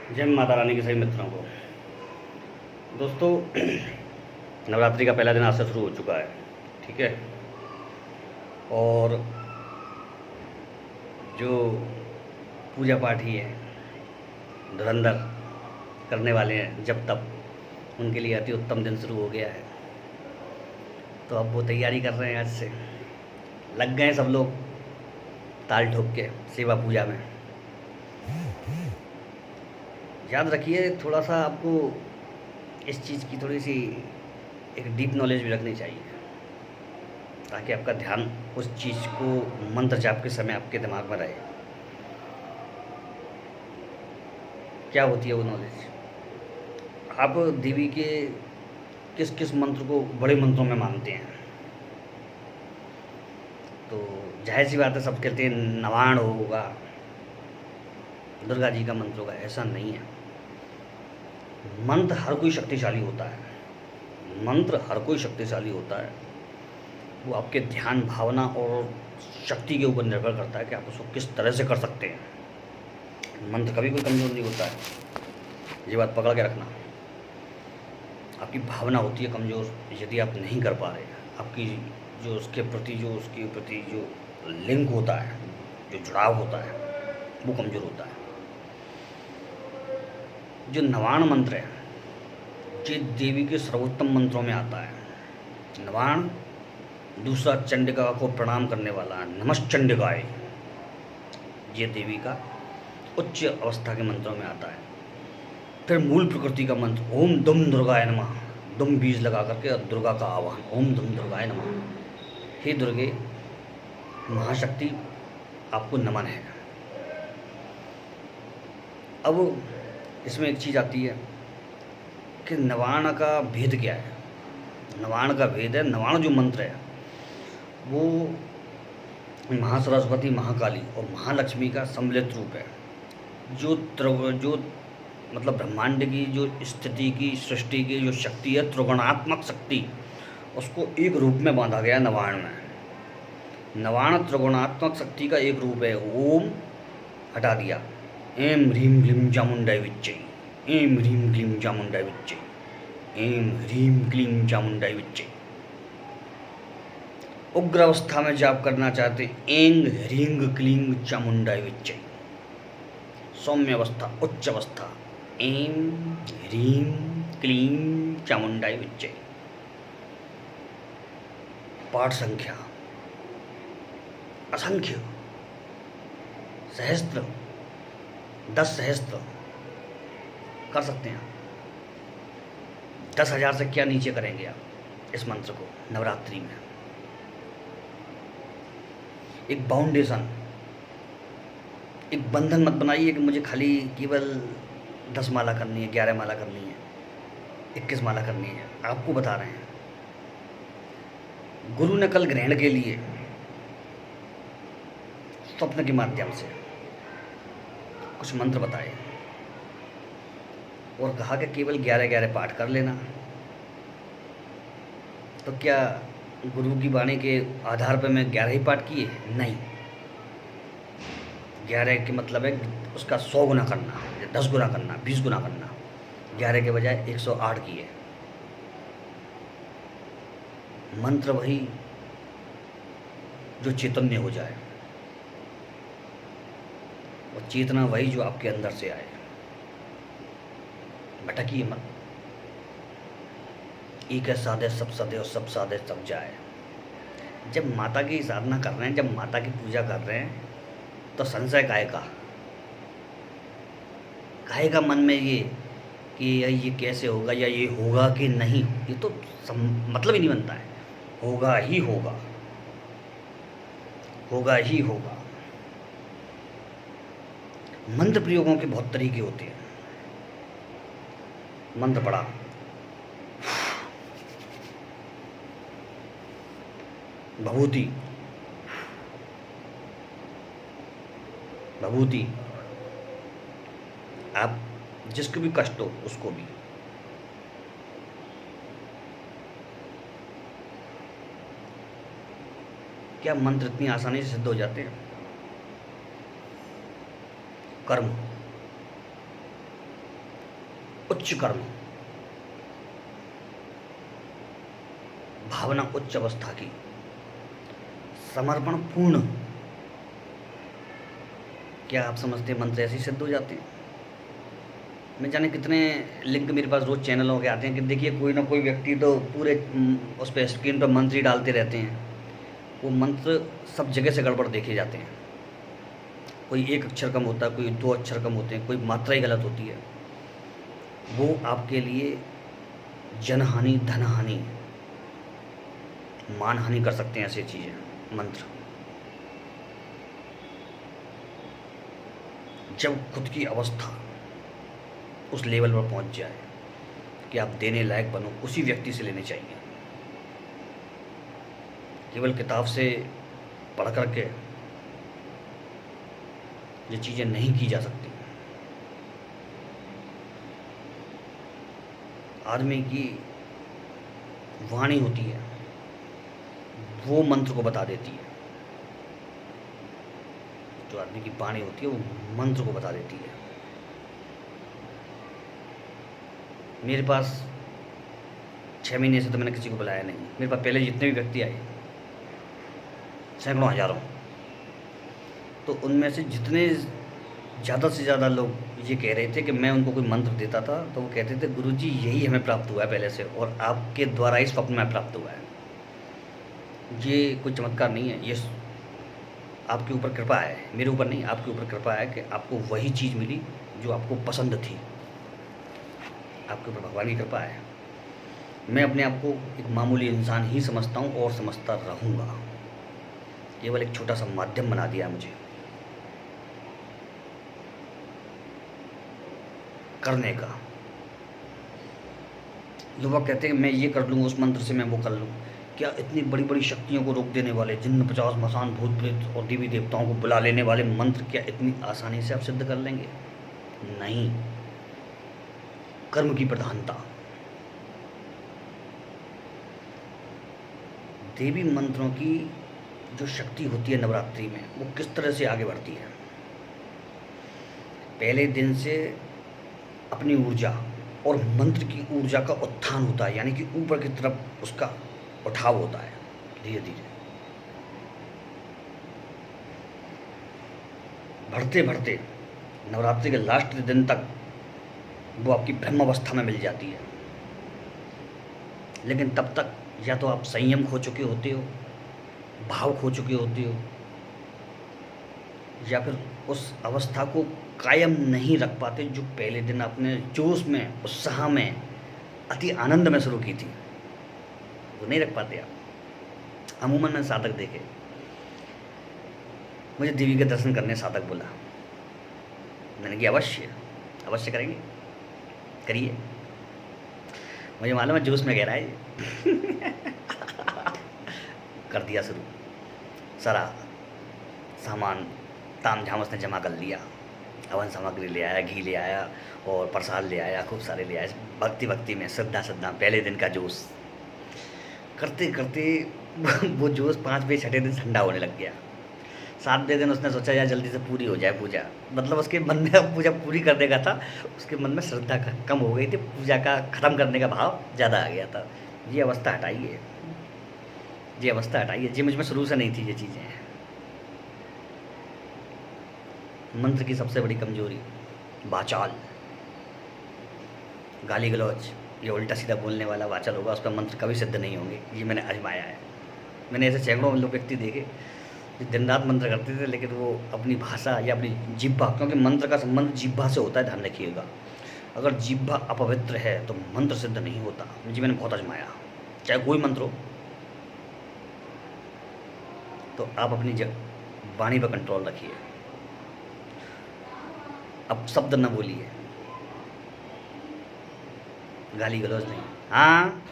जय माता रानी के सभी मित्रों को। दोस्तों, नवरात्रि का पहला दिन आज से शुरू हो चुका है। ठीक है। और जो पूजा पाठी है, धुरंधर करने वाले हैं जब तब, उनके लिए अति उत्तम दिन शुरू हो गया है। तो अब वो तैयारी कर रहे हैं, आज से लग गए सब लोग ताल ठोक के सेवा पूजा में। याद रखिए, थोड़ा सा आपको इस चीज़ की थोड़ी सी एक डीप नॉलेज भी रखनी चाहिए, ताकि आपका ध्यान उस चीज़ को मंत्र जाप के समय आपके दिमाग में रहे। क्या होती है वो नॉलेज? आप देवी के किस किस मंत्र को बड़े मंत्रों में मानते हैं? तो जाहिर सी बात है, सब कहते हैं नवाण होगा, दुर्गा जी का मंत्र होगा। ऐसा नहीं है। मंत्र हर कोई शक्तिशाली होता है। मंत्र हर कोई शक्तिशाली होता है। वो आपके ध्यान, भावना और शक्ति के ऊपर निर्भर करता है कि आप उसको किस तरह से कर सकते हैं। मंत्र कभी कोई कमज़ोर नहीं होता है, ये बात पकड़ के रखना। आपकी भावना होती है कमज़ोर यदि आप नहीं कर पा रहे। आपकी जो उसके प्रति जो लिंक होता है, जो जुड़ाव होता है, वो कमज़ोर होता है। जो नवाण मंत्र है, ये देवी के सर्वोत्तम मंत्रों में आता है। नवाण, दूसरा चंडिका को प्रणाम करने वाला नमश्चंडिकाय, ये देवी का उच्च अवस्था के मंत्रों में आता है। फिर मूल प्रकृति का मंत्र ओम दुम दुर्गाय नमः, दुम बीज लगा करके दुर्गा का आवाहन, ओम दुम दुर्गाय नमः। हे दुर्गे महाशक्ति, आपको नमन है। अब इसमें एक चीज़ आती है कि नवाण का भेद क्या है। नवाण का भेद है, नवाण जो मंत्र है वो महासरस्वती, महाकाली और महालक्ष्मी का सम्मिलित रूप है। जो मतलब ब्रह्मांड की जो स्थिति की, सृष्टि की जो शक्ति है, त्रिगुणात्मक शक्ति, उसको एक रूप में बांधा गया नवाण में। नवाण त्रिगुणात्मक शक्ति का एक रूप है। ओम हटा दिया, एम ह्रीम क्लीम चामुंडाई विच्चे, एम ह्रीम क्लीम चामुंडाई विच्चे, एम ह्रीम क्लीम चामुंडाई विच्चे। उग्र अवस्था में जाप करना चाहते, एंग ह्रींग क्लींग चामुंडाई विच्चे। सौम्य अवस्था, उच्च अवस्था, एम ह्रीम क्लीम चामुंडाई विच्चे। पाठ संख्या असंख्य, सहस्त्र, 10 सहस्त्र कर सकते हैं। 10,000 से क्या नीचे करेंगे आप इस मंत्र को नवरात्रि में? एक बाउंडेशन, एक बंधन मत बनाइए कि मुझे खाली केवल 10 माला करनी है, 11 माला करनी है, 21 माला करनी है। आपको बता रहे हैं, गुरु ने कल ग्रहण के लिए स्वप्न के माध्यम से कुछ मंत्र बताए और कहा कि केवल 11-11 पाठ कर लेना। तो क्या गुरु की वाणी के आधार पर मैं 11 ही पाठ किए? नहीं। 11 के मतलब है उसका 100 गुना करना, 10 गुना करना, 20 गुना करना। 11 के बजाय 108 किए। मंत्र वही जो चैतन्य हो जाए, और चेतना वही जो आपके अंदर से आए। भटकिए मत। एक है साधे सब सदे और सब साधे सब जाए। जब माता की साधना कर रहे हैं, जब माता की पूजा कर रहे हैं, तो संशय काहे का? काहे का मन में ये कि ये कैसे होगा या ये होगा कि नहीं? ये तो मतलब ही नहीं बनता है। होगा ही होगा, होगा ही होगा। मंत्र प्रयोगों के बहुत तरीके होते हैं। मंत्र पढ़ा, भभूति, भभूति, आप जिसको भी कष्ट हो उसको भी। क्या मंत्र इतनी आसानी से सिद्ध हो जाते हैं? कर्म, उच्च कर्म, भावना उच्च अवस्था की, समर्पण पूर्ण। क्या आप समझते हैं मंत्र ऐसे ही सिद्ध हो जाते हैं? मैं जाने कितने लिंक मेरे पास रोज़ चैनलों के आते हैं कि देखिए कोई ना कोई व्यक्ति तो पूरे उस पर स्क्रीन पर मंत्र ही डालते रहते हैं। वो मंत्र सब जगह से गड़बड़ देखे जाते हैं। कोई एक अक्षर कम होता है, कोई दो अक्षर कम होते हैं, कोई मात्रा ही गलत होती है। वो आपके लिए जनहानि, धनहानि, मानहानि कर सकते हैं ऐसी चीज़ें मंत्र। जब खुद की अवस्था उस लेवल पर पहुंच जाए कि आप देने लायक बनो, उसी व्यक्ति से लेने चाहिए। केवल किताब से पढ़ करके ये चीज़ें नहीं की जा सकती। आदमी की वाणी होती है, वो मंत्र को बता देती है। जो आदमी की वाणी होती है वो मंत्र को बता देती है। मेरे पास 6 महीने से तो मैंने किसी को बुलाया नहीं। मेरे पास पहले जितने भी व्यक्ति आए, सैकड़ों हजारों, तो उनमें से जितने ज़्यादा से ज़्यादा लोग ये कह रहे थे कि मैं उनको कोई मंत्र देता था तो वो कहते थे गुरुजी यही हमें प्राप्त हुआ है पहले से, और आपके द्वारा ही स्वप्न में प्राप्त हुआ है। ये कोई चमत्कार नहीं है, ये आपके ऊपर कृपा है, मेरे ऊपर नहीं, आपके ऊपर कृपा है कि आपको वही चीज़ मिली जो आपको पसंद थी। आपके ऊपर भगवान की कृपा है। मैं अपने आप को एक मामूली इंसान ही समझता हूँ और समझता रहूँगा। केवल एक छोटा सा माध्यम बना दिया मुझे करने का। युवक कहते हैं मैं ये कर लूँ, उस मंत्र से मैं वो कर लूँ। क्या इतनी बड़ी बड़ी शक्तियों को रोक देने वाले, जिन्न पिशाच मसान भूत प्रेत और देवी देवताओं को बुला लेने वाले मंत्र क्या इतनी आसानी से आप सिद्ध कर लेंगे? नहीं। कर्म की प्रधानता। देवी मंत्रों की जो शक्ति होती है नवरात्रि में, वो किस तरह से आगे बढ़ती है। पहले दिन से अपनी ऊर्जा और मंत्र की ऊर्जा का उत्थान होता है, यानी कि ऊपर की तरफ उसका उठाव होता है धीरे धीरे। बढ़ते बढ़ते नवरात्रि के लास्ट दिन तक वो आपकी ब्रह्म अवस्था में मिल जाती है। लेकिन तब तक या तो आप संयम खो चुके होते हो, भाव खो चुके होते हो, या फिर उस अवस्था को कायम नहीं रख पाते जो पहले दिन आपने जोश में, उत्साह में, अति आनंद में शुरू की थी, वो नहीं रख पाते आप। अमूमन मैंने साधक देखे, मुझे देवी के दर्शन करने साधक बोला, मैंने कहा अवश्य अवश्य करेंगे, करिए। मुझे मालूम है जोश में कह रहा है कर दिया शुरू। सारा सामान ताम झाम उसने जमा कर लिया, हवन सामग्री ले आया, घी ले आया और प्रसाद ले आया, खूब सारे ले आया। भक्ति भक्ति में श्रद्धा श्रद्धा, पहले दिन का जोश करते करते वो जोश 5वें 6ठे दिन ठंडा होने लग गया। 7वें दिन उसने सोचा यार जल्दी से पूरी हो जाए पूजा, मतलब उसके मन में अब पूजा पूरी करने का था, उसके मन में श्रद्धा कम हो गई थी, पूजा का ख़त्म करने का भाव ज़्यादा आ गया था। ये अवस्था हटाइए, ये अवस्था हटाइए, ये मुझ में शुरू से नहीं थी ये चीज़ें। मंत्र की सबसे बड़ी कमजोरी वाचाल, गाली गलौज, ये उल्टा सीधा बोलने वाला वाचाल होगा, उस पर मंत्र कभी सिद्ध नहीं होंगे। ये मैंने आजमाया है। मैंने ऐसे सैकड़ों लोग व्यक्ति देखे जो दिन रात मंत्र करते थे, लेकिन वो अपनी भाषा या अपनी जिह्वा, क्योंकि मंत्र का संबंध जिह्वा से होता है, ध्यान रखिएगा। अगर जिह्वा अपवित्र है तो मंत्र सिद्ध नहीं होता। जी मैंने बहुत आजमाया, चाहे कोई मंत्र हो। तो आप अपनी वाणी पर कंट्रोल रखिए। अब शब्द न बोलिए, गाली गलौज नहीं। हाँ